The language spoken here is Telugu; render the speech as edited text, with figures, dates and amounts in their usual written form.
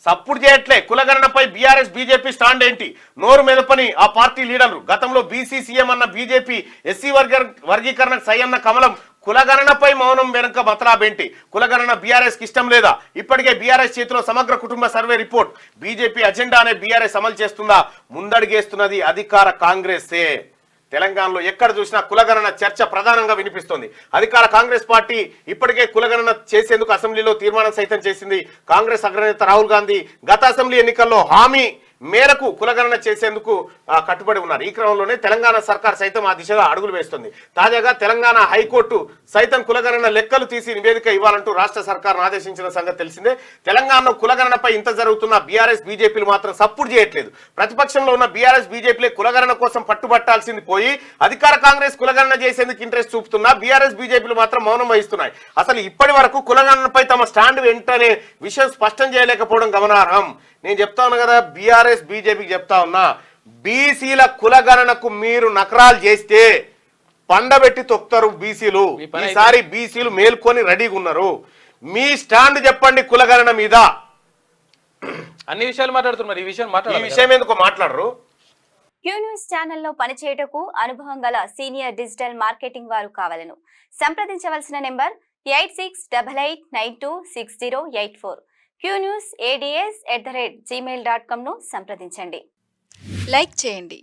సప్పుడు చేయట్లే. కులగణనపై బీఆర్ఎస్ బీజేపీ స్టాండ్ ఏంటి? నోరు మెదపని ఆ పార్టీ లీడర్లు. గతంలో బీసీ సీఎం అన్న బీజేపీ, ఎస్సీ వర్గీకరణకు సై అన్న కమలం కులగణనపై మౌనం వెనుక మతలాబేంటి? కులగణన బీఆర్ఎస్ కి ఇష్టం లేదా? ఇప్పటికే బీఆర్ఎస్ చేతిలో సమగ్ర కుటుంబ సర్వే రిపోర్ట్. బీజేపీ అజెండానే బీఆర్ఎస్ అమలు చేస్తుందా? ముందడుగేస్తున్నది అధికార కాంగ్రెసే. తెలంగాణలో ఎక్కడ చూసినా కులగణన చర్చ ప్రధానంగా వినిపిస్తోంది. అధికార కాంగ్రెస్ పార్టీ ఇప్పటికే కులగణన చేసేందుకు అసెంబ్లీలో తీర్మానం సైతం చేసింది. కాంగ్రెస్ అగ్రనేత రాహుల్ గాంధీ గత అసెంబ్లీ ఎన్నికల్లో హామీ మేరకు కులగణన చేసేందుకు కట్టుబడి ఉన్నారు. ఈ క్రమంలోనే తెలంగాణ సర్కార్ సైతం ఆ దిశగా అడుగులు వేస్తుంది. తాజాగా తెలంగాణ హైకోర్టు సైతం కులగణన లెక్కలు తీసి నివేదిక ఇవ్వాలంటూ రాష్ట్ర సర్కార్ను ఆదేశించిన సంగతి తెలిసిందే. తెలంగాణలో కులగణనపై ఇంత జరుగుతున్న బీఆర్ఎస్ బీజేపీలు మాత్రం సపోర్ట్ చేయట్లేదు. ప్రతిపక్షంలో ఉన్న బీఆర్ఎస్ బీజేపీలే కులగణన కోసం పట్టుబట్టాల్సింది పోయి అధికార కాంగ్రెస్ కులగణన చేసేందుకు ఇంట్రెస్ట్ చూపుతున్నా బీఆర్ఎస్ బీజేపీలు మాత్రం మౌనం వహిస్తున్నాయి. అసలు ఇప్పటి వరకు కులగణనపై తమ స్టాండ్ వెంటనే విషయం స్పష్టం చేయలేకపోవడం గమనార్హం. నేను చెప్తా ఉన్నా కదా, బీఆర్ఎస్ బీజేపీకి చెప్తా ఉన్నా, బీసీల కులగణనకు మీరు నకరాలు చేస్తే పండబెట్టి తొక్కుతారు బీసీలు. ఈసారి బీసీలు మేల్కొని రెడీగా ఉన్నారు. మీ స్టాండ్ చెప్పండి కులగణన మీద. అన్ని విషయాలు మాట్లాడుతున్నారు. ఈ విషయం ఎందుకు మాట్లాడరు? క్యూ న్యూస్ ఛానల్లో పనిచేయటకు అనుభవం గల సీనియర్ డిజిటల్ మార్కెటింగ్ వారు కావాలను సంప్రదించవలసిన నెంబర్ 8688926084. qnewsads@gmail.com ను సంప్రదించండి. లైక్ చేయండి.